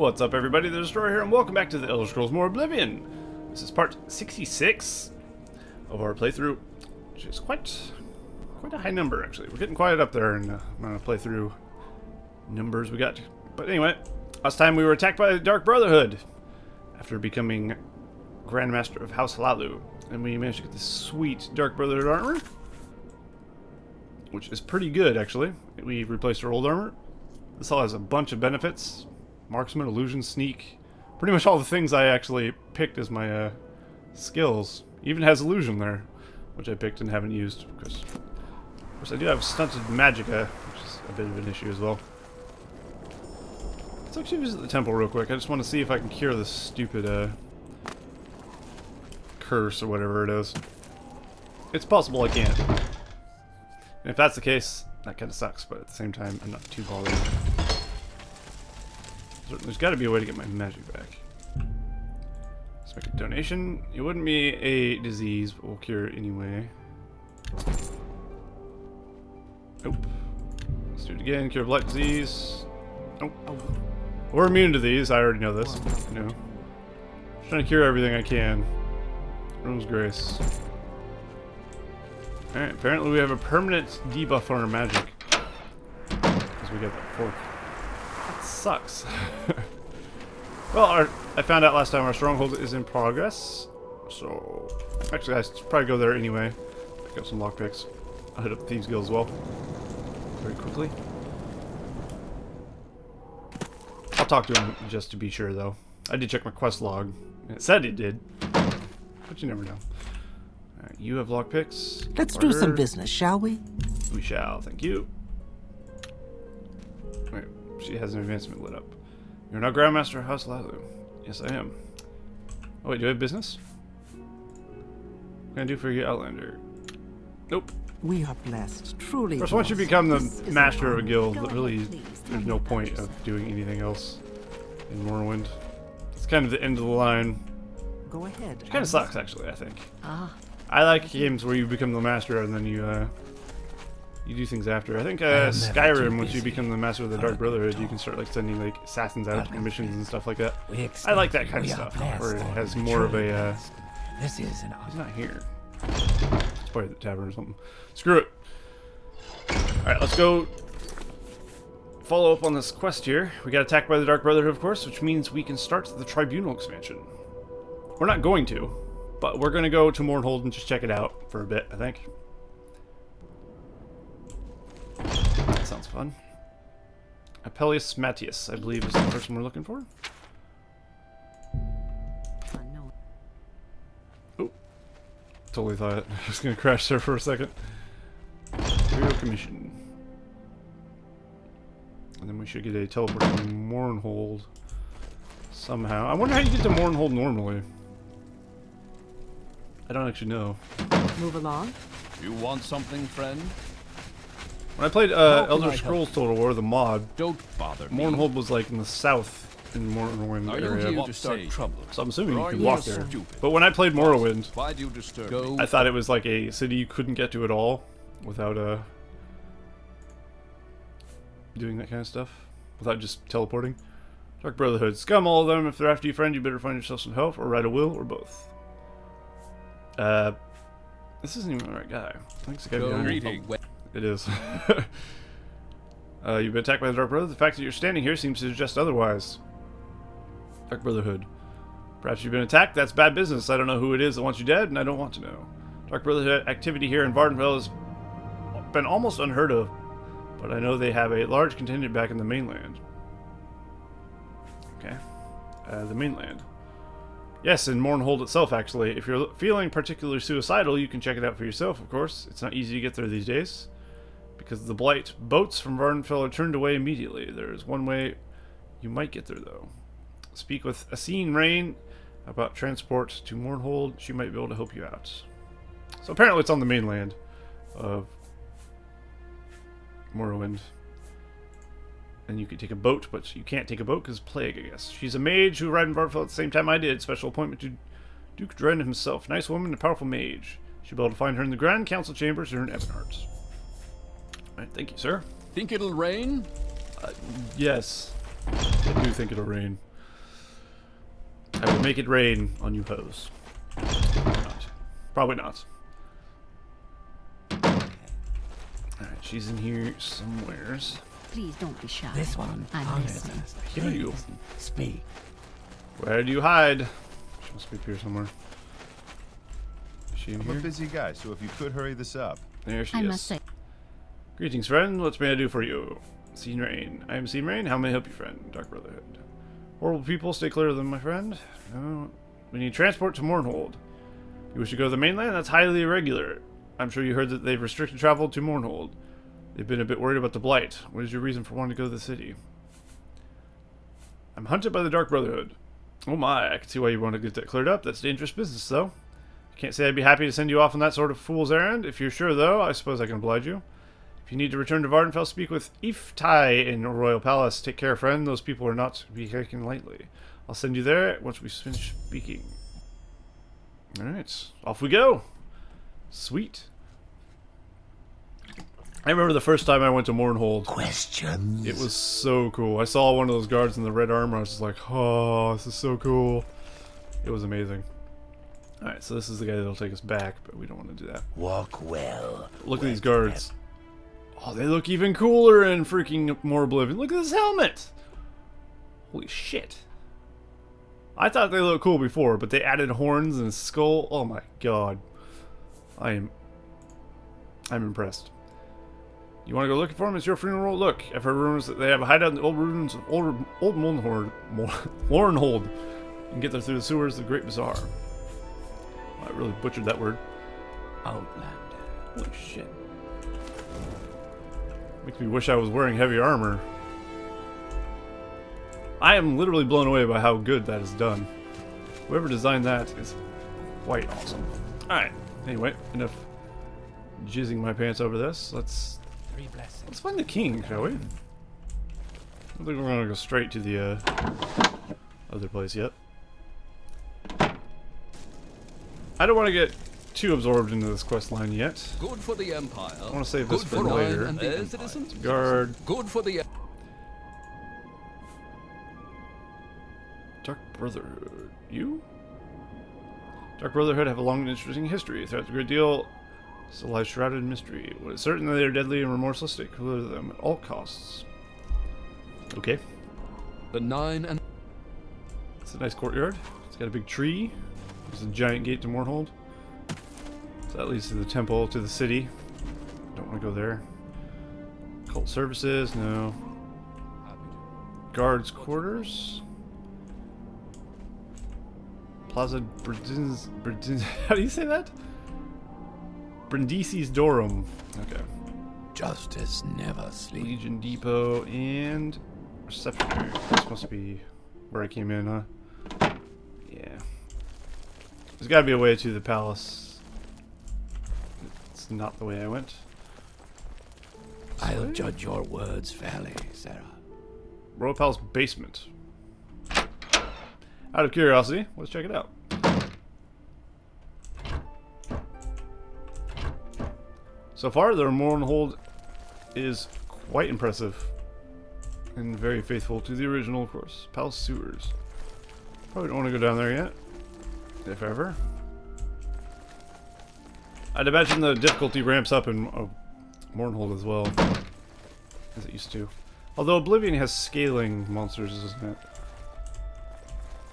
What's up, everybody? The Destroyer here, and welcome back to the Elder Scrolls Morroblivion. This is part 66 of our playthrough, which is quite a high number, actually. We're getting quite up there in the amount of playthrough numbers we got. But anyway, last time we were attacked by the Dark Brotherhood after becoming Grandmaster of House Hlaalu, and we managed to get this sweet Dark Brotherhood armor, which is pretty good, actually. We replaced our old armor. This all has a bunch of benefits. Marksman, illusion, sneak. Pretty much all the things I actually picked as my skills. Even has illusion there, which I picked and haven't used. Because, of course, I do have stunted magicka, which is a bit of an issue as well. Let's actually visit the temple real quick. I just want to see if I can cure this stupid curse or whatever it is. It's possible I can't. And if that's the case, that kind of sucks, but at the same time, I'm not too bothered. There's got to be a way to get my magic back. Let's make a donation. It wouldn't be a disease, but we'll cure it anyway. Nope. Let's do it again. Cure blight disease. Nope. We're immune to these. I already know this. You know. Just trying to cure everything I can. Room's grace. Alright, apparently we have a permanent debuff on our magic. Because we got that fork. That sucks. Well, I found out last time our stronghold is in progress. So, actually I should probably go there anyway. Pick up some lockpicks. I'll hit up the Thieves Guild as well. Very quickly. I'll talk to him just to be sure though. I did check my quest log. And it said it did. But you never know. Alright, you have lockpicks. Let's do some business, shall we? We shall, thank you. Wait, she has an advancement lit up. You're now Grandmaster of House Hlaalu. Yes, I am. Oh wait, do I have business? What can I do for you, Outlander? Nope. We are blessed, truly. Of course, once you become the master of a guild, really, there's no point of doing anything else in Morrowind. It's kind of the end of the line. Go ahead. Which kind of sucks, actually, I think. I like games where you become the master and then you do things after. I think Skyrim, once you become the master of the Dark Brotherhood, you can start like sending like assassins out on missions and stuff like that. I like that kind of stuff, where it has more of a. This is an. He's not here. It's probably at the tavern or something. Screw it. All right, let's go. Follow up on this quest here. We got attacked by the Dark Brotherhood, of course, which means we can start the Tribunal expansion. We're not going to, but we're going to go to Mournhold and just check it out for a bit, I think. That sounds fun. Apellius Matius, I believe, is the person we're looking for. Oh. Totally thought I was going to crash there for a second. Imperial Commission. And then we should get a teleport to Mournhold somehow. I wonder how you get to Mournhold normally. I don't actually know. Move along. You want something, friend? When I played Elder Scrolls Total War, the mod, Don't bother me. Mournhold was like in the south in Morrowind Are you area. here to start trouble? So I'm assuming you Or can are walk you there. stupid? But when I played Morrowind, Why do you disturb me? I thought it was like a city you couldn't get to at all without doing that kind of stuff. Without just teleporting. Dark Brotherhood. Scum all of them. If they're after you, friend, you better find yourself some help or write a will or both. This isn't even the right guy. I think it's the guy behind me. It is. You've been attacked by the Dark Brotherhood. The fact that you're standing here seems to suggest otherwise. Dark Brotherhood. Perhaps you've been attacked? That's bad business. I don't know who it is that wants you dead, and I don't want to know. Dark Brotherhood activity here in Vvardenfell has been almost unheard of, but I know they have a large contingent back in the mainland. Okay. The mainland. Yes, in Mournhold itself, actually. If you're feeling particularly suicidal, you can check it out for yourself, of course. It's not easy to get there these days. Because of the blight, boats from Vvardenfell are turned away immediately. There is one way you might get there, though. Speak with Aseen Rain about transport to Mournhold. She might be able to help you out. So apparently it's on the mainland of Morrowind. And you can take a boat, but you can't take a boat because plague, I guess. She's a mage who arrived in Vvardenfell at the same time I did. Special appointment to Duke Dren himself. Nice woman and a powerful mage. She'll be able to find her in the Grand Council chambers here in Ebonheart. Alright, thank you, sir. Think it'll rain? Yes. I do think it'll rain. I will make it rain on you hoes. Not. Probably not. Alright, she's in here somewheres. Please don't be shy. This one. I'm listening. I hear you. Speak. Where do you hide? She must be up here somewhere. Is she in I'm here? a busy guy, so if you could hurry this up. There she I is. must say, Greetings, friend. What may I do for you? Scene Rain. I am Scene Rain. How may I help you, friend? Dark Brotherhood. Horrible people, stay clear of them, my friend. No. We need transport to Mournhold. You wish to go to the mainland? That's highly irregular. I'm sure you heard that they've restricted travel to Mournhold. They've been a bit worried about the Blight. What is your reason for wanting to go to the city? I'm hunted by the Dark Brotherhood. Oh my, I can see why you want to get that cleared up. That's dangerous business, though. I can't say I'd be happy to send you off on that sort of fool's errand. If you're sure, though, I suppose I can oblige you. If you need to return to Vvardenfell, speak with Iftai in Royal Palace. Take care, friend. Those people are not to be taken lightly. I'll send you there once we finish speaking. Alright, off we go. Sweet. I remember the first time I went to Mournhold. Questions? It was so cool. I saw one of those guards in the red armor. I was just like, oh, this is so cool. It was amazing. Alright, so this is the guy that'll take us back, but we don't want to do that. Walk well. Look at these guards. Oh, they look even cooler in freaking Morroblivion. Look at this helmet! Holy shit. I thought they looked cool before, but they added horns and a skull. Oh my god. I'm impressed. You want to go looking for him? It's your funeral. Look, I've heard rumors that they have a hideout in the old ruins of old Mournhold. You can get there through the sewers of the Great Bazaar. I really butchered that word. Outlander. Holy shit. Makes me wish I was wearing heavy armor. I am literally blown away by how good that is done. Whoever designed that is quite awesome. Alright, anyway, enough jizzing my pants over this. Let's find the king, shall we? I don't think we're gonna go straight to the other place yet. I don't want to get too absorbed into this quest line yet. Good for the Empire. I want to save this Good for for later. and the citizens. Guard. Good for the. Dark Brotherhood. You? Dark Brotherhood have a long and interesting history. Throughout the Great Deal, still lies shrouded in mystery. What is certain that they are deadly and remorseless, take clear of them at all costs. Okay. The 9 and. It's a nice courtyard. It's got a big tree. There's a giant gate to Mournhold. So that leads to the temple, to the city. Don't want to go there. Cult services, no. Guards quarters. Plaza Brindis, how do you say that? Brindisi's Dorum. Okay. Justice never sleeps. Legion Depot and reception area. This must be where I came in, huh? Yeah. There's got to be a way to the palace. It's not the way I went. I'll judge your words fairly, Sarah. Royal Palace basement. Out of curiosity, let's check it out. So far, the Mournhold is quite impressive. And very faithful to the original, of course. Palace sewers. Probably don't want to go down there yet. If ever. I'd imagine the difficulty ramps up in Mournhold as well. As it used to. Although Oblivion has scaling monsters, isn't it?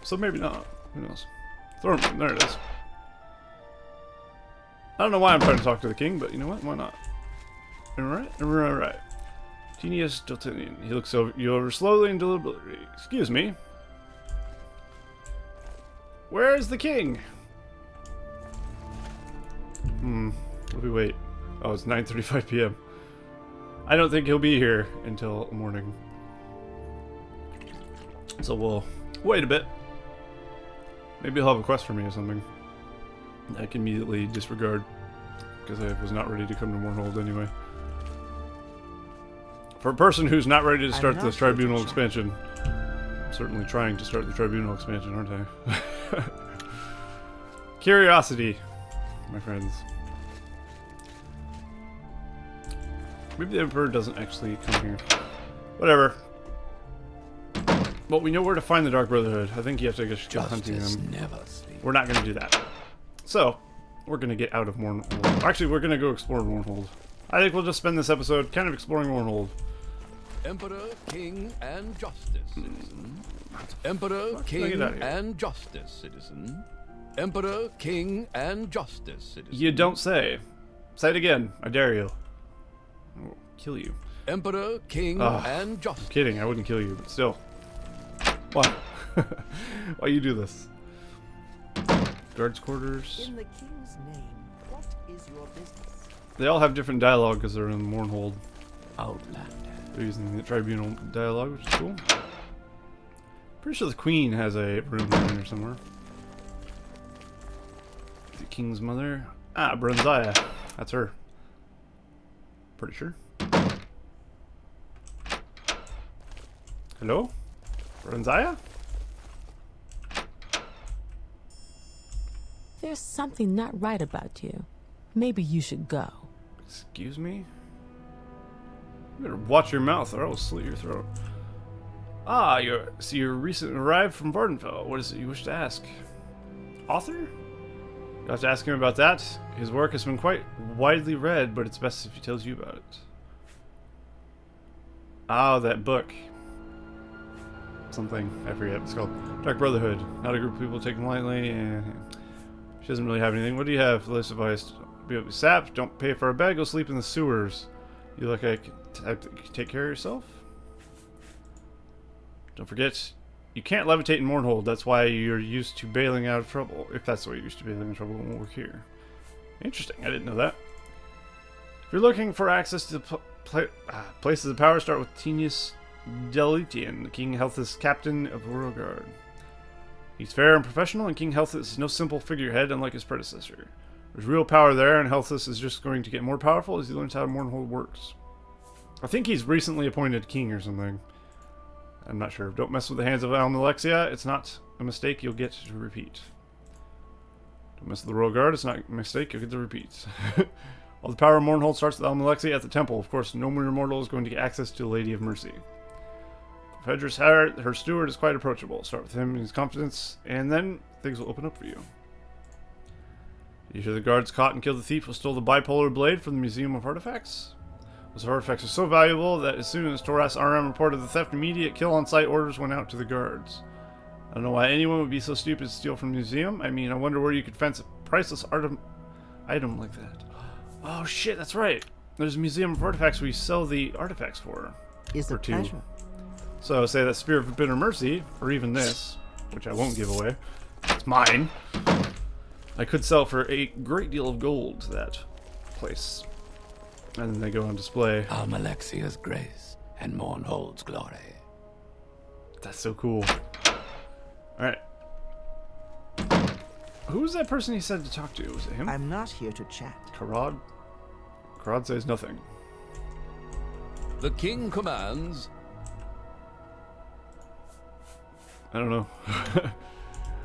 So maybe not. Who knows? Thornton, there it is. I don't know why I'm trying to talk to the king, but you know what? Why not? Alright. Genius Deltinian. He looks you over slowly and deliberately. Excuse me. Where is the king? Let me wait. Oh, it's 9:35 p.m. I don't think he'll be here until morning. So we'll wait a bit. Maybe he'll have a quest for me or something. I can immediately disregard because I was not ready to come to Mournhold anyway. For a person who's not ready to start this Tribunal expansion, I'm certainly trying to start the Tribunal expansion, aren't I? Curiosity, my friends. Maybe the Emperor doesn't actually come here. Whatever. Well, we know where to find the Dark Brotherhood. I think you have to just go hunting Justice them. never sleeps. We're not going to do that. So, we're going to get out of Mournhold. Actually, we're going to go explore Mournhold. I think we'll just spend this episode kind of exploring Mournhold. Emperor, King, and Justice, citizen. Emperor, Get King, out of here. and Justice, citizen. Emperor, King, and Justice, citizen. You don't say. Say it again. I dare you. I will kill you. Emperor, King, Ugh. and Justice. I'm kidding. I wouldn't kill you, but still. Why? Why you do this? Guards' quarters. In the king's name, what is your business? They all have different dialogue because they're in Mournhold. Outlander. They're using the tribunal dialogue, which is cool. Pretty sure the queen has a room in there somewhere. The king's mother. Ah, Bronzaya. That's her. Pretty sure. Hello? Bronzaya? There's something not right about you. Maybe you should go. Excuse me? You better watch your mouth or I will slit your throat. Ah, you're recently arrived from Vvardenfell. What is it you wish to ask? Author? You'll have to ask him about that. His work has been quite widely read, but it's best if he tells you about it. Ah, that book. Something. I forget what it's called. Dark Brotherhood. Not a group of people taken lightly. She doesn't really have anything. What do you have? List advice. Be able to sap. Don't pay for a bed. Go sleep in the sewers. You look like type that can take care of yourself. Don't forget, you can't levitate in Mournhold. That's why you're used to bailing out of trouble. If that's the way you're used to bailing out of trouble, it won't work here. Interesting. I didn't know that. If you're looking for access to places of power, start with Tenius Deletian, King Health's captain of Royal Guard. He's fair and professional, and King Healthus is no simple figurehead unlike his predecessor. There's real power there, and Healthus is just going to get more powerful as he learns how Mournhold works. I think he's recently appointed king or something. I'm not sure. Don't mess with the hands of Almalexia. It's not a mistake you'll get to repeat. Don't mess with the Royal Guard. It's not a mistake you'll get to repeat. All the power of Mournhold starts with Almalexia at the temple. Of course, no mere mortal is going to get access to the Lady of Mercy. Fedris Harrod, her steward, is quite approachable. Start with him and his confidence, and then things will open up for you. You hear the guards caught and killed the thief who stole the bipolar blade from the Museum of Artifacts? Those artifacts are so valuable that as soon as Toras RM reported the theft, immediate kill-on-site orders went out to the guards. I don't know why anyone would be so stupid to steal from a museum. I mean, I wonder where you could fence a priceless item like that. Oh shit, that's right. There's a Museum of Artifacts where you sell the artifacts for. Is Or a two. pleasure. So say that Spear of Bitter Mercy, or even this, which I won't give away. It's mine. I could sell for a great deal of gold to that place. And then they go on display. Almalexia's grace and Mournhold's glory. That's so cool. Alright. Who was that person he said to talk to? Was it him? I'm not here to chat. Karad? Karad says nothing. The king commands. I don't know.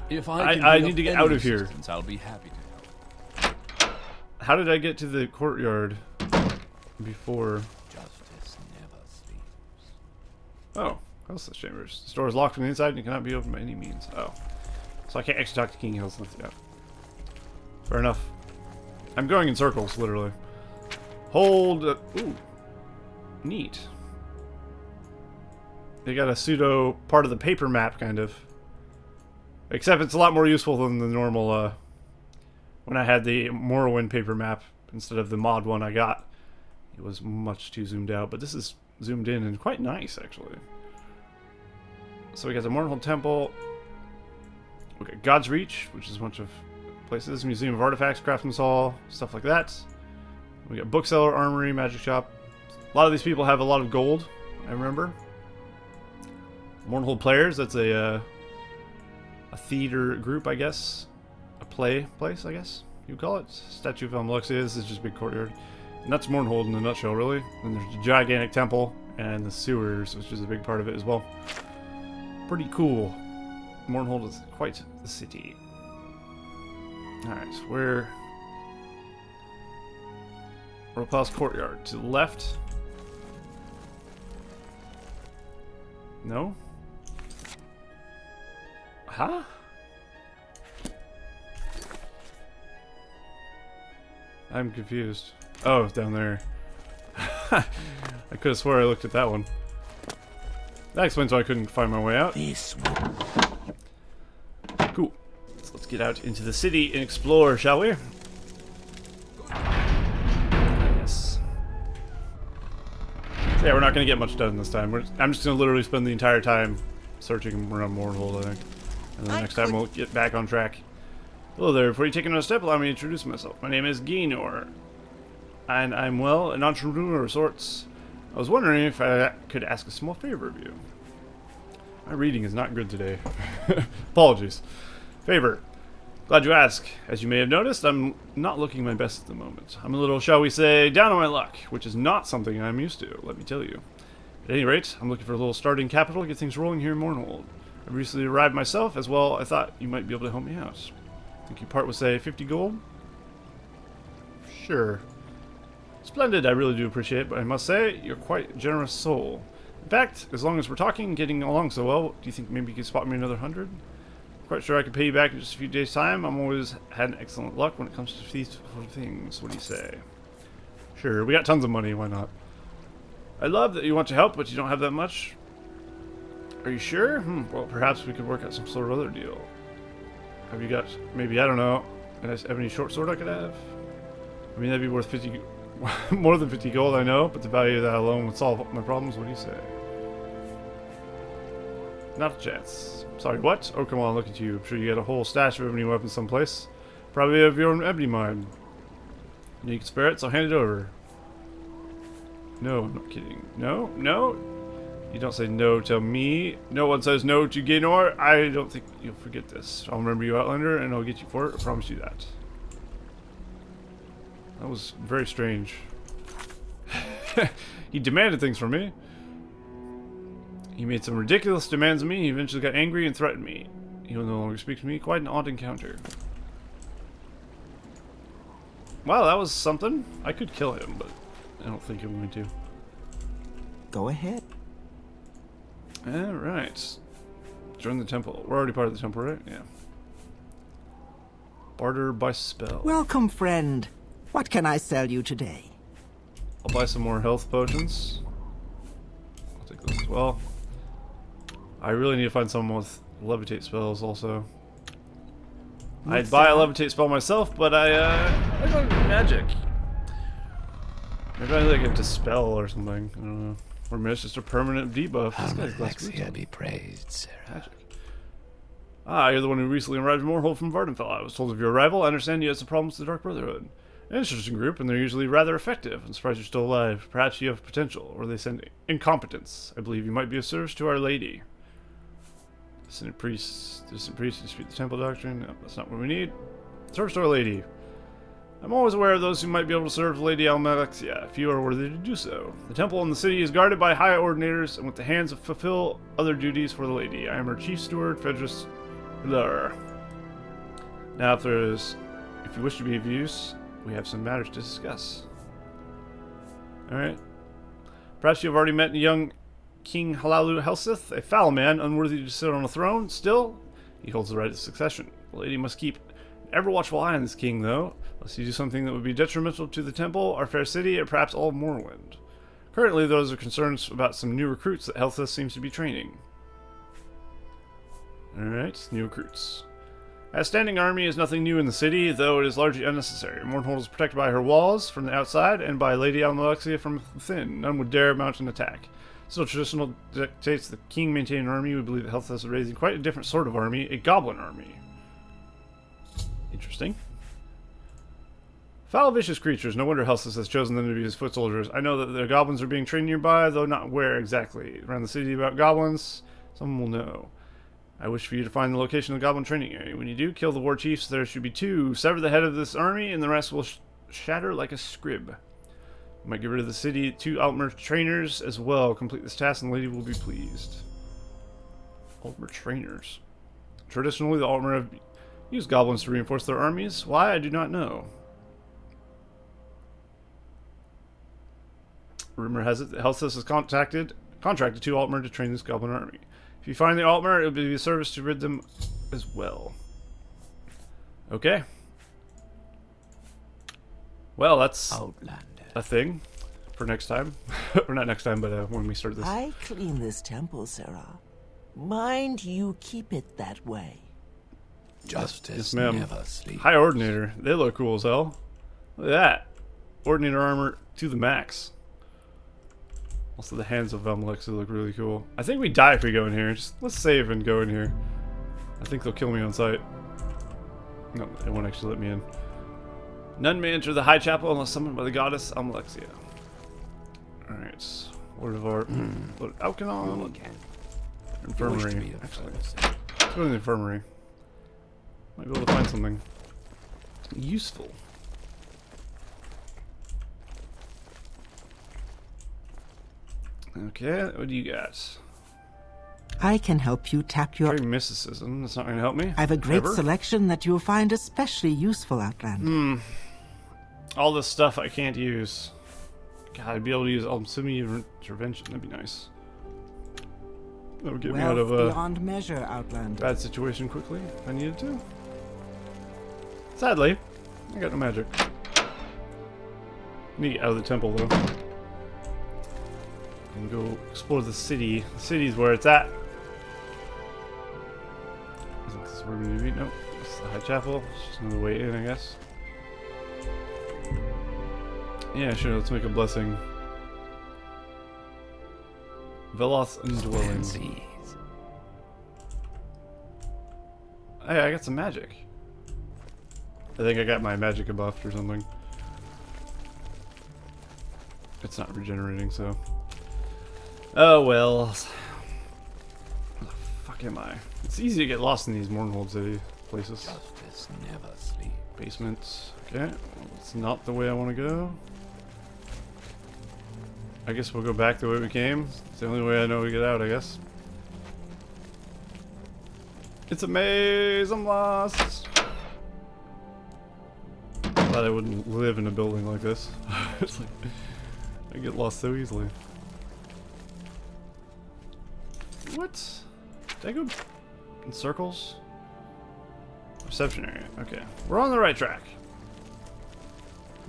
If I can be need of to get any out of here. assistance, I'll be happy to help. How did I get to the courtyard before? Justice never sleeps. Oh, Hellsless Chambers. The store is locked from the inside and cannot be opened by any means. Oh. So I can't actually talk to King Hellsless yet. Fair enough. I'm going in circles, literally. Hold. Ooh. Neat. They got a pseudo part of the paper map, kind of. Except it's a lot more useful than the normal, when I had the Morrowind paper map instead of the mod one I got. It was much too zoomed out, but this is zoomed in and quite nice, actually. So we got the Mournhold Temple. We got God's Reach, which is a bunch of places. Museum of Artifacts, Craftsman's Hall, stuff like that. We got Bookseller, Armory, Magic Shop. A lot of these people have a lot of gold, I remember. Mournhold Players, that's a theater group, I guess. A play place, I guess you call it. Statue of Almalexia. This is just a big courtyard. And that's Mournhold in a nutshell, really. And there's a gigantic temple and the sewers, which is a big part of it as well. Pretty cool. Mournhold is quite the city. Alright, so we're Ropal's courtyard. To the left. No? Huh? I'm confused. Oh, down there. I could have swore I looked at that one. That explains why I couldn't find my way out. This one. Cool. So let's get out into the city and explore, shall we? Yes. So yeah, we're not going to get much done this time. I'm just going to literally spend the entire time searching around Mournhold, I think. And then next time we'll get back on track. Hello there. Before you take another step, allow me to introduce myself. My name is Galore, and I'm, well, an entrepreneur of sorts. I was wondering if I could ask a small favor of you. My reading is not good today. Apologies. Favor. Glad you ask. As you may have noticed, I'm not looking my best at the moment. I'm a little, shall we say, down on my luck, which is not something I'm used to, let me tell you. At any rate, I'm looking for a little starting capital to get things rolling here in Mournhold. I recently arrived myself, as well I thought you might be able to help me out. Think you part with, say, 50 gold? Sure. Splendid, I really do appreciate it, but I must say, you're quite a generous soul. In fact, as long as we're talking and getting along so well, do you think maybe you could spot me another 100? Quite sure I could pay you back in just a few days' time. I'm always had an excellent luck when it comes to these sort of things. What do you say? Sure, we got tons of money, why not? I love that you want to help, but you don't have that much. Are you sure? Well, perhaps we could work out some sort of other deal. Have you got, maybe, I don't know, have any short sword I could have? I mean, that'd be worth 50, more than 50 gold, I know, but the value of that alone would solve my problems. What do you say? Not a chance. Sorry, what? Oh, come on, look at you. I'm sure you got a whole stash of ebony weapons someplace. Probably have your own ebony mine. You can spare it, so hand it over. No, I'm not kidding. No? No? You don't say no to me. No one says no to Galore. I don't think you'll forget this. I'll remember you, Outlander, and I'll get you for it. I promise you that. That was very strange. He demanded things from me. He made some ridiculous demands of me. He eventually got angry and threatened me. He will no longer speak to me. Quite an odd encounter. Wow, that was something. I could kill him, but I don't think I'm going to. Go ahead. Alright. Join the temple. We're already part of the temple, right? Yeah. Barter by spell. Welcome, friend. What can I sell you today? I'll buy some more health potions. I'll take those as well. I really need to find someone with levitate spells also. I'd buy a levitate spell myself, but I don't do magic. Maybe I like a dispel or something. I don't know. Or maybe it's just a permanent debuff. This guy's glass Alexia be praised, Sarah. magic. Ah, you're the one who recently arrived in Morrowind from Vvardenfell. I was told of your arrival. I understand you had some problems with the Dark Brotherhood. An interesting group, and they're usually rather effective. I'm surprised you're still alive. Perhaps you have potential, or they send incompetence. I believe you might be of service to Our Lady. Distant priest dispute the temple doctrine. No, that's not what we need. Service to Our Lady. I'm always aware of those who might be able to serve Lady Almalexia, if you are worthy to do so. The temple in the city is guarded by high ordinators, and with the hands to fulfill other duties for the lady. I am her chief steward, Fedris Galore. Now, if you wish to be of use, we have some matters to discuss. Alright. Perhaps you have already met young King Halalu Helsith, a foul man, unworthy to sit on a throne. Still, he holds the right of succession. The lady must keep an ever-watchful eye on this king, though, lest you do something that would be detrimental to the temple, our fair city, or perhaps all of Morrowind. Currently, those are concerns about some new recruits that Helsith seems to be training. Alright, new recruits. A standing army is nothing new in the city, though it is largely unnecessary. Mournhold is protected by her walls from the outside and by Lady Almalexia from within. None would dare mount an attack. Still, traditional dictates the king maintain an army. We believe that Helsith is raising quite a different sort of army, a goblin army. Interesting. Foul, vicious creatures. No wonder Helsith has chosen them to be his foot soldiers. I know that the goblins are being trained nearby, though not where exactly. Around the city about goblins, someone will know. I wish for you to find the location of the goblin training area. When you do, kill the war chiefs. There should be 2. Sever the head of this army, and the rest will shatter like a scrib. You might get rid of the city 2 Altmer trainers as well. Complete this task, and the lady will be pleased. Altmer trainers. Traditionally, the Altmer have used goblins to reinforce their armies. Why, I do not know. Rumor has it that Helsith has contracted 2 Altmer to train this goblin army. If you find the Altmer, it will be a service to rid them as well. Okay. Well, that's Outlander. a thing for next time. Or not next time, but when we start this. I clean this temple, Sarah. Mind you keep it that way. Justice Yes, ma'am. never sleeps. High Ordinator. They look cool as hell. Look at that. Ordinator armor to the max. Also, the hands of Velmalexia look really cool. I think we die if we go in here. Just let's save and go in here. I think they'll kill me on sight. No, they won't actually let me in. None may enter the High Chapel unless summoned by the goddess Almalexia. Alright. Lord of Art. Lord Alkanon. Infirmary. Actually, let's go to the infirmary. Might be able to find something useful. Okay, what do you got? I can help you tap your... Very mysticism. That's not going to help me. I have a great Ever. selection that you'll find especially useful, Outlander. All this stuff I can't use. God, I'd be able to use semi-intervention. That'd be nice. That would get me out Wealth of a beyond measure, Outlander. bad situation quickly if I needed to. Sadly, I got no magic. Need to get out of the temple though. And go explore the city. The city's where it's at. I think this is where we need to be. Nope. This is the High Chapel. It's just another way in, I guess. Yeah, sure, let's make a blessing. Veloth Indwelling. Fancies. Hey, I got some magic. I think I got my magic buffed or something. It's not regenerating, so. Oh well. Where the fuck am I? It's easy to get lost in these Mournhold city places. Justice never sleeps. Basements. Okay, well, it's not the way I want to go. I guess we'll go back the way we came. It's the only way I know we get out, I guess. It's a maze, I'm lost. Thought I wouldn't live in a building like this. It's like, I get lost so easily. What? Did I go in circles? Reception area. Okay. We're on the right track.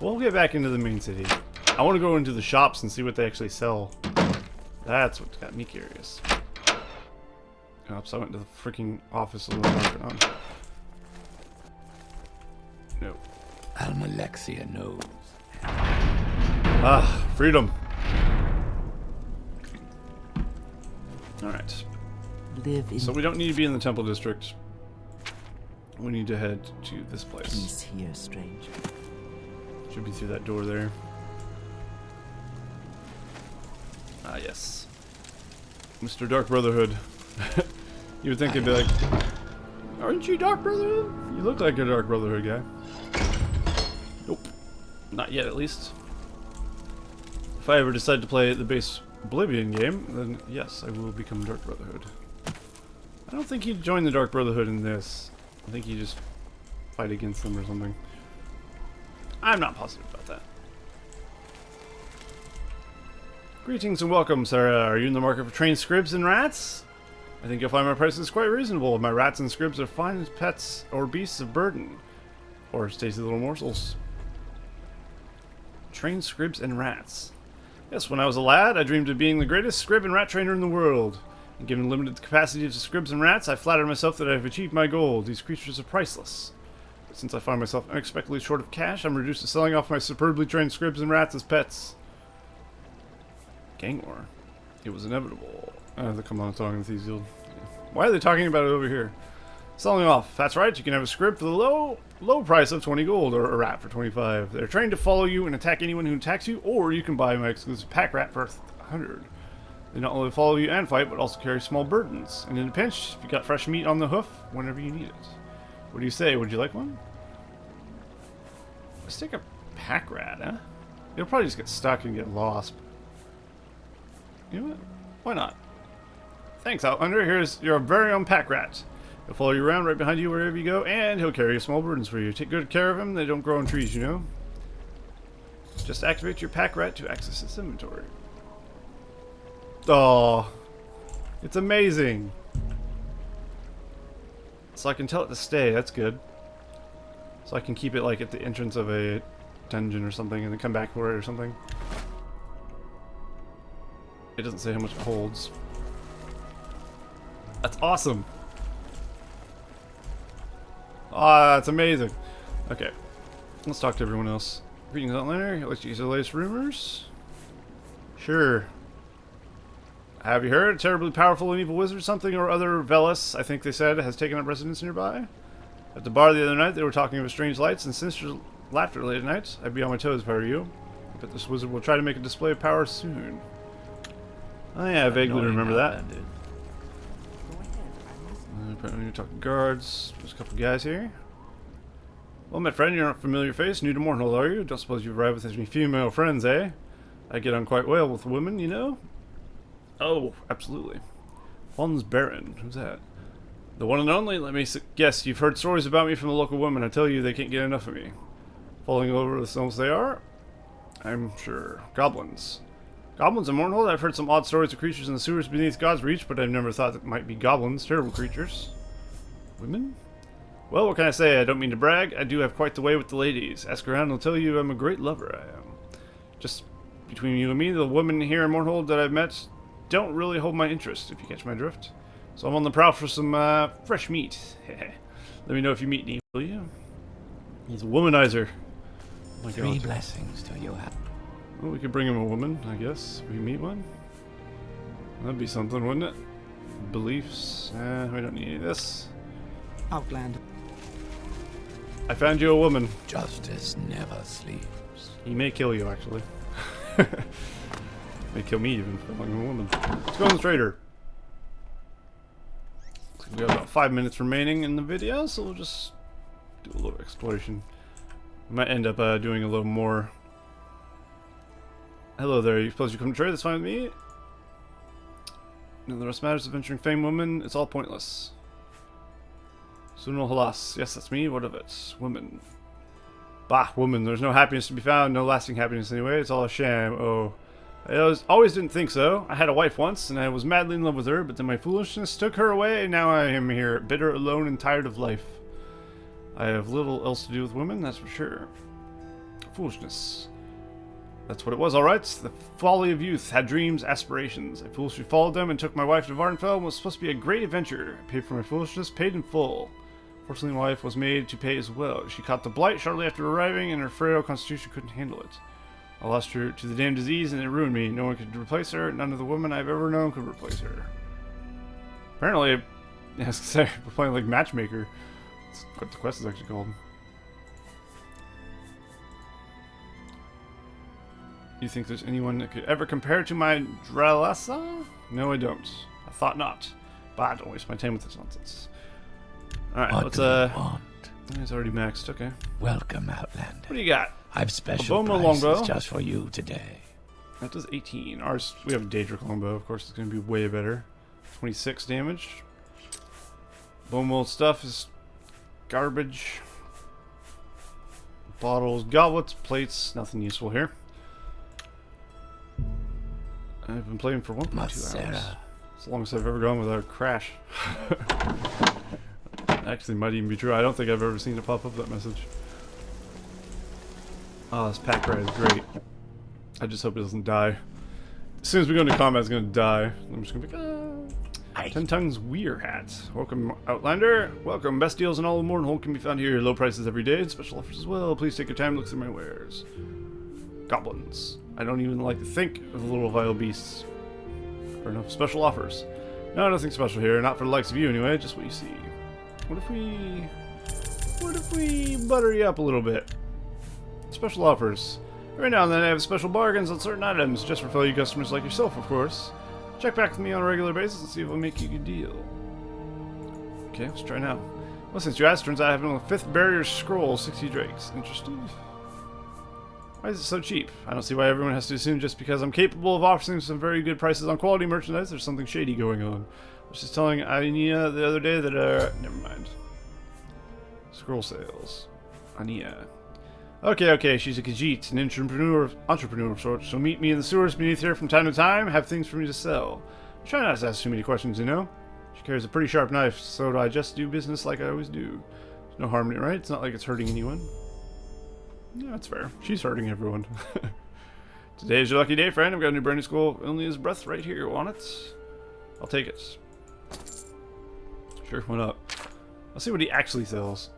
We'll get back into the main city. I want to go into the shops and see what they actually sell. That's what got me curious. Oops, I went to the freaking office of the Arcanon. No. Almalexia knows. Ah, freedom. Alright. Live in So we don't need to be in the Temple District. We need to head to this place. peace here, stranger. Should be through that door there. Ah, yes. Mr. Dark Brotherhood. You would think he'd be like, aren't you Dark Brotherhood? You look like a Dark Brotherhood guy. Nope. Not yet, at least. If I ever decide to play the base Oblivion game, then yes, I will become Dark Brotherhood. I don't think he'd join the Dark Brotherhood in this. I think he'd just fight against them or something. I'm not positive about that. Greetings and welcome, Sarah. Are you in the market for trained scribs and rats? I think you'll find my prices quite reasonable. My rats and scribs are fine as pets or beasts of burden. Or tasty little morsels. Trained scribs and rats. Yes, when I was a lad, I dreamed of being the greatest scrib and rat trainer in the world. And given limited capacity to scribs and rats, I flattered myself that I have achieved my goal. These creatures are priceless. But since I find myself unexpectedly short of cash, I'm reduced to selling off my superbly trained scribs and rats as pets. Gang war. It was inevitable. They come on talking to these. Why are they talking about it over here? Selling off. That's right, you can have a scrib for the low price of 20 gold, or a rat for 25. They're trained to follow you and attack anyone who attacks you, or you can buy my exclusive pack rat for 100. They not only follow you and fight, but also carry small burdens. And in a pinch, you got fresh meat on the hoof whenever you need it. What do you say? Would you like one? Let's take a pack rat, huh? It'll probably just get stuck and get lost. You know what? Why not? Thanks, Outlander. Here's your very own pack rat. He'll follow you around right behind you wherever you go, and he'll carry small burdens for you. Take good care of him. They don't grow on trees, you know? Just activate your pack rat to access its inventory. Oh, it's amazing. So I can tell it to stay, that's good. So I can keep it like at the entrance of a dungeon or something and then come back for it or something. It doesn't say how much it holds. That's awesome. Ah, that's amazing. Okay, let's talk to everyone else. Greetings, Outlander. Let's use the latest rumors. Sure. Have you heard? A terribly powerful and evil wizard, something or other, Veles, I think they said, has taken up residence nearby. At the bar the other night, they were talking of strange lights and sinister laughter late at night. I'd be on my toes if I were you. But this wizard will try to make a display of power soon. Oh yeah, I vaguely remember that. Apparently you're talking guards. There's a couple guys here. Well, my friend, you're not a familiar face. New to Mournhold, are you? Don't suppose you've arrived with any female friends, eh? I get on quite well with women, you know? Oh, absolutely. One's Baron. Who's that? The one and only? Let me guess. You've heard stories about me from the local women. I tell you, they can't get enough of me. Falling over the stones they are? I'm sure. Goblins. Goblins in Mournhold? I've heard some odd stories of creatures in the sewers beneath God's reach, but I've never thought that might be goblins. Terrible creatures. Women? Well, what can I say? I don't mean to brag. I do have quite the way with the ladies. Ask around and I'll tell you I'm a great lover, I am. Just between you and me, the women here in Mournhold that I've met don't really hold my interest, if you catch my drift. So I'm on the prowl for some fresh meat. Let me know if you meet me, will you? He's a womanizer. Oh my Three God. blessings to you. Well, we could bring him a woman, I guess. We meet one. That'd be something, wouldn't it? Beliefs. We don't need any of this. Outlander. I found you a woman. Justice never sleeps. He may kill you, actually. May kill me even for calling him a woman. Let's go on the trader. We have about 5 minutes remaining in the video, so we'll just do a little exploration. We might end up doing a little more. Hello there, you suppose you come to trade? That's fine with me. No, the rest matters of venturing fame, woman. It's all pointless. Sunul Halas. Yes, that's me. What of it? Woman. Bah, woman. There's no happiness to be found. No lasting happiness anyway. It's all a sham. Oh. I always didn't think so. I had a wife once, and I was madly in love with her, but then my foolishness took her away, and now I am here, bitter, alone, and tired of life. I have little else to do with women, that's for sure. Foolishness. That's what it was, alright. The folly of youth. Had dreams, aspirations. I foolishly followed them and took my wife to Vvardenfell. It was supposed to be a great adventure. I paid for my foolishness, paid in full. Fortunately, my wife was made to pay as well. She caught the blight shortly after arriving, and her frail constitution couldn't handle it. I lost her to the damn disease, and it ruined me. No one could replace her. None of the women I've ever known could replace her. Apparently, I was gonna say, we're playing like Matchmaker. That's what the quest is actually called. You think there's anyone that could ever compare to my Dralasa? No, I don't. I thought not. But don't waste my time with this nonsense. Alright, let's want? It's already maxed, okay. Welcome, Outlander. What do you got? I've special Boma prices longbow. just for you today. That does 18. Ours, we have a Daedric longbow, of course, it's going to be way better. 26 damage. Bone mold stuff is garbage. Bottles, goblets, plates, nothing useful here. I've been playing for 1.2 hours. As long as I've ever gone without a crash. Actually, might even be true. I don't think I've ever seen it pop up that message. Oh, this pack ride is great. I just hope it doesn't die. As soon as we go into combat, it's gonna die. I'm just gonna be like, 10 Tongues Weir Hat. Welcome, Outlander. Welcome. Best deals in all of Mournhold can be found here. Low prices every day and special offers as well. Please take your time to look through my wares. Goblins. I don't even like to think of the little vile beasts. Fair enough. Special offers. No, nothing special here. Not for the likes of you anyway. Just what you see. What if we butter you up a little bit? Special offers. Every now and then I have special bargains on certain items, just for fellow customers like yourself, of course. Check back with me on a regular basis and see if I'll make you a good deal. Okay, let's try now. Well, since you asked, turns out I have a 5th barrier scroll, 60 drakes. Interesting. Why is it so cheap? I don't see why everyone has to assume just because I'm capable of offering some very good prices on quality merchandise, there's something shady going on. I was just telling Ania the other day that, never mind. Scroll sales. Ania. Okay, she's a Khajiit, an entrepreneur of sorts. She'll meet me in the sewers beneath here from time to time, have things for me to sell. Try not to ask too many questions, you know? She carries a pretty sharp knife, so do I just do business like I always do. There's no harm in it, right? It's not like it's hurting anyone. Yeah, that's fair. She's hurting everyone. Today's your lucky day, friend. I've got a new brand new school. Only his breath right here. Want it? I'll take it. Sure, why not? I'll see what he actually sells.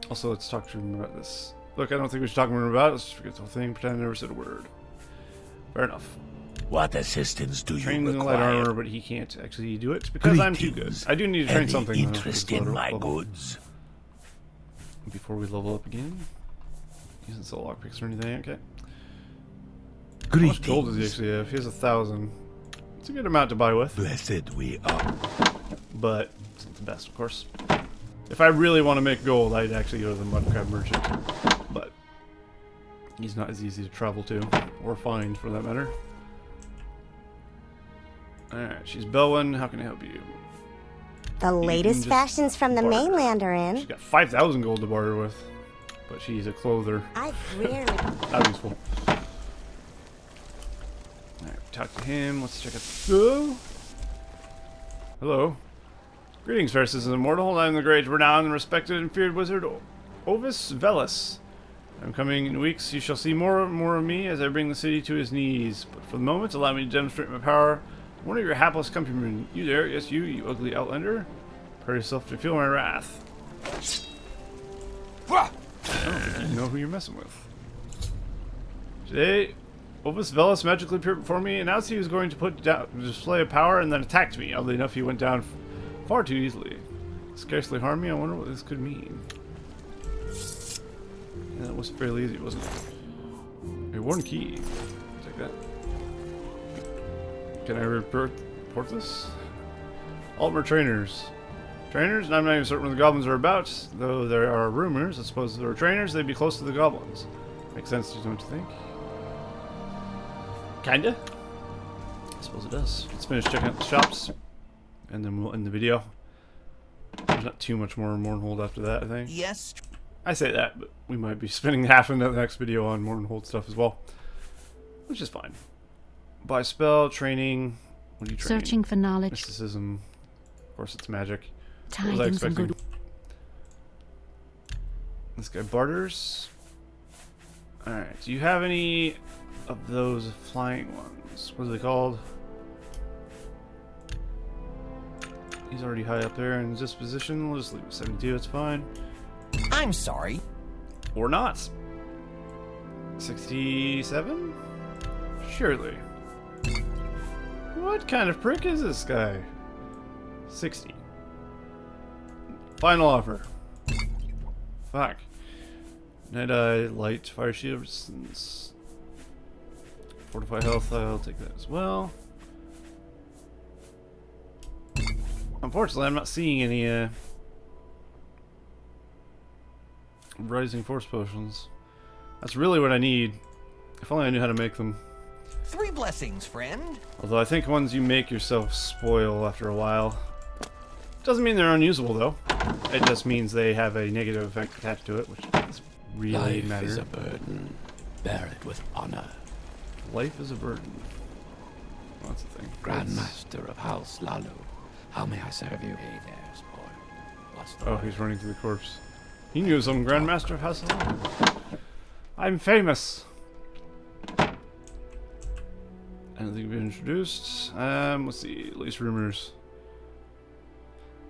Also, let's talk to him about this. Look, I don't think we should talk to him about it. Let's just forget the whole thing. Pretend I never said a word. Fair enough. What assistance do you Train in the light require? armor, but he can't actually do it because I'm too good. I do need to train Any something. interest in my goods? Before we level up again. He doesn't sell lockpicks or anything. Okay. How Greetings. much gold does he actually have? He has 1,000. It's a good amount to buy with, Blessed we are. but it's not the best, of course. If I really want to make gold, I'd actually go to the Mudcrab Merchant, but he's not as easy to travel to, or find for that matter. Alright, she's Belwyn. How can I help you? The latest just fashions from the barter. mainland are She's in. got 5,000 gold to barter with, but she's a clother. I rarely. Not useful. Alright, talk to him. Let's check out. Hello. Greetings, fair citizens of Morrowind. I am the great, renowned, and respected and feared wizard Ovis Veles. I'm coming in weeks. You shall see more and more of me as I bring the city to his knees. But for the moment, allow me to demonstrate my power. One of your hapless countrymen. You there? Yes, you ugly outlander. Prepare yourself to feel my wrath. I don't think you know who you're messing with. Today, Ovis Veles magically appeared before me, announced he was going to put down a display of power, and then attacked me. Oddly enough, he went down far too easily. Scarcely harmed me. I wonder what this could mean. Yeah, that was fairly easy, wasn't it? A one key. Take that. Can I report this? Altmer trainers. Trainers? I'm not even certain what the goblins are about, though there are rumors. I suppose if there were trainers, they'd be close to the goblins. Makes sense, don't you think? Kinda. I suppose it does. Let's finish checking out the shops, and then we'll end the video. There's not too much more Mournhold after that, I think. Yes. I say that, but we might be spending half of the next video on Mournhold stuff as well, which is fine. Buy spell, training. What do you train? Searching for knowledge. Mysticism. Of course, it's magic. What was I Tidings and expecting? good. This guy barters. Alright, do you have any of those flying ones? What are they called? He's already high up there in his disposition. We'll just leave it at 72, it's fine. I'm sorry. Or not. 67? Surely. What kind of prick is this guy? 60. Final offer. Fuck. Night Eye, Light, Fire Shield Resistance. Fortify Health, I'll take that as well. Unfortunately, I'm not seeing any Rising Force Potions. That's really what I need. If only I knew how to make them. 3 blessings, friend. Although I think ones you make yourself spoil after a while. Doesn't mean they're unusable though. It just means they have a negative effect attached to it, which doesn't really Life matter. is a burden. Bear it with honor. Life is a burden. Well, that's the thing. Grandmaster of House Lalu. How may I serve you? Hey there, spoil. What's the Oh, word? he's running through the corpse. He knew some Grandmaster of House Lalu. I'm famous. Anything been introduced? Let's see. At least rumors.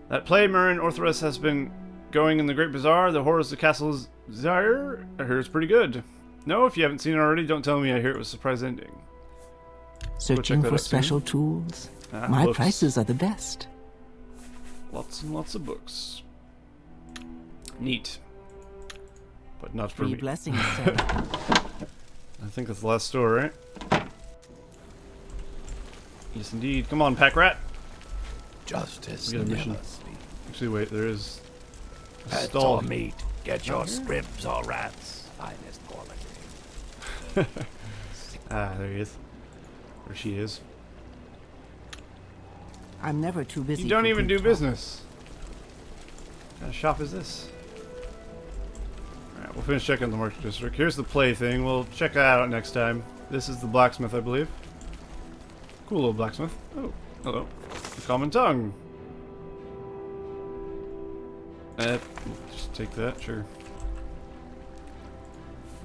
That play Marin Orthoros has been going in the Great Bazaar. The Horrors of Castle Zaire. I heard it's pretty good. No, if you haven't seen it already, don't tell me. I hear it was a surprise ending. Searching that for out soon. special tools. Ah, My books. prices are the best. Lots and lots of books. Neat. But not for 3 me. blessings, sir. I think that's the last store, right? Yes, indeed. Come on, pack rat. Justice We got a never mission. sleeps. Actually, wait. There is a Pets stall. or meat. Get your scripts or rats. Finest quality. Ah, there he is. Or she is. I'm never too busy. You don't for even good do talk. business. What kind of shop is this? Alright, we'll finish checking the market district. Here's the play thing. We'll check that out next time. This is the blacksmith, I believe. Cool little blacksmith. Oh, hello. The common tongue. We'll just take that, sure.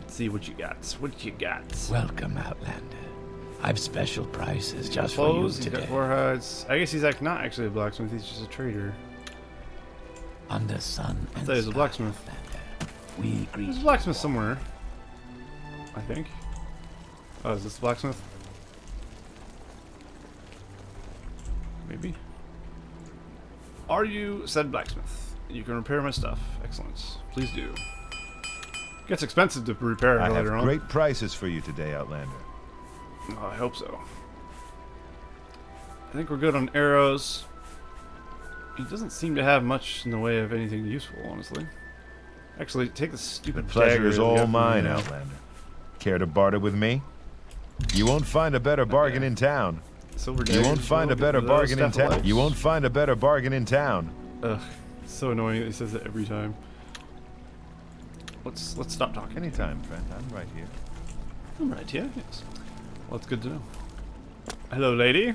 Let's see what you got. What you got? Welcome, Outlander. I've special prices just for you Clothes, he's got today. 4 hides. I guess he's like not actually a blacksmith, he's just a trader. Under sun I and thought he was a sky, blacksmith. Outlander, we greet There's a you blacksmith all. somewhere. I think. Oh, is this the blacksmith? Maybe. Are you said blacksmith? You can repair my stuff. Excellent. Please do. Gets expensive to repair I later have on. great prices for you today, Outlander. Oh, I hope so. I think we're good on arrows. He doesn't seem to have much in the way of anything useful, honestly. Actually, take the The stupid pleasure dagger is that we all got from mine, you. Outlander. Care to barter with me? You won't find a better bargain in town. Silver You daggers, won't find we'll a get better those bargain in staff of town. lights. You won't find a better bargain in town. Ugh, it's so annoying that he says it every time. Let's stop talking. Anytime, friend. I'm right here. I'm right here. Yes. Well, it's good to know. Hello, lady.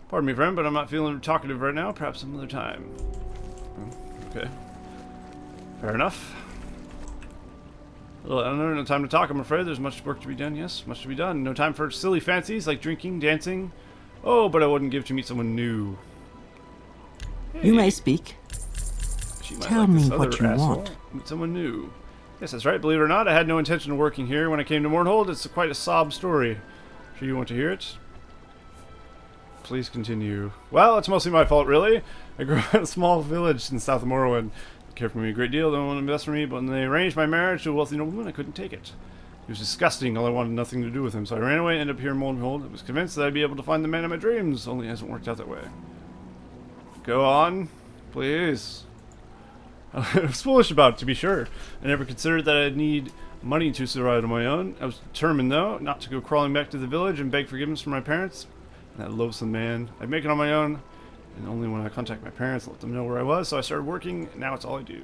Pardon me, friend, but I'm not feeling talkative right now. Perhaps some other time. Oh, okay. Fair enough. Well, I don't know, no time to talk, I'm afraid. There's much work to be done, yes. Much to be done. No time for silly fancies like drinking, dancing. Oh, but I wouldn't give to meet someone new. You may Hey, speak. she might tell like this me what other you asshole. want. Meet someone new. Yes, that's right. Believe it or not, I had no intention of working here when I came to Mournhold. It's quite a sob story. Sure you want to hear it? Please continue. Well, it's mostly my fault, really. I grew up in a small village in south of Morrowind. They cared for me a great deal. They wanted the best for me, but when they arranged my marriage to a wealthy nobleman, I couldn't take it. He was disgusting. All I wanted nothing to do with him, so I ran away and ended up here in Mournhold. I was convinced that I'd be able to find the man of my dreams, only it hasn't worked out that way. Go on, please. I was foolish about it, to be sure. I never considered that I'd need money to survive on my own. I was determined, though, not to go crawling back to the village and beg forgiveness from my parents. And that loathsome man. I'd make it on my own, and only when I contact my parents and let them know where I was, so I started working, and now it's all I do.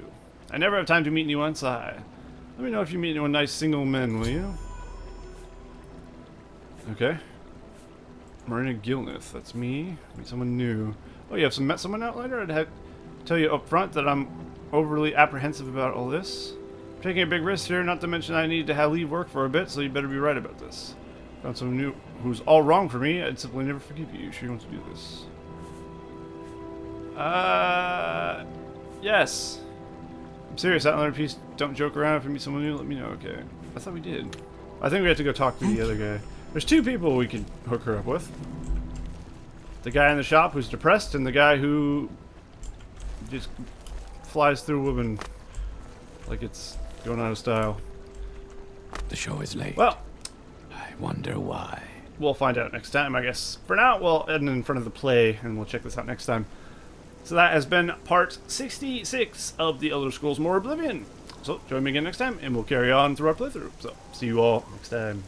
I never have time to meet anyone, so let me know if you meet anyone nice single men, will you? Okay. Marina Gilnith, that's me. Meet someone new. Oh, you have met someone Outlander? I'd have tell you up front that I'm overly apprehensive about all this. I'm taking a big risk here, not to mention I need to have leave work for a bit, so you better be right about this. Found someone new who's all wrong for me, I'd simply never forgive you. You sure you want to do this? Yes. I'm serious, Outlander. Please don't joke around. If you meet someone new, let me know, okay? I thought we did. I think we have to go talk to the other guy. There's 2 people we could hook her up with. The guy in the shop who's depressed, and the guy who just flies through women like it's going out of style. The show is late. Well, I wonder why. we'll find out next time, I guess. For now, we'll end in front of the play, and we'll check this out next time. So that has been part 66 of the Elder Scrolls Morrowind. So join me again next time, and we'll carry on through our playthrough. So see you all next time.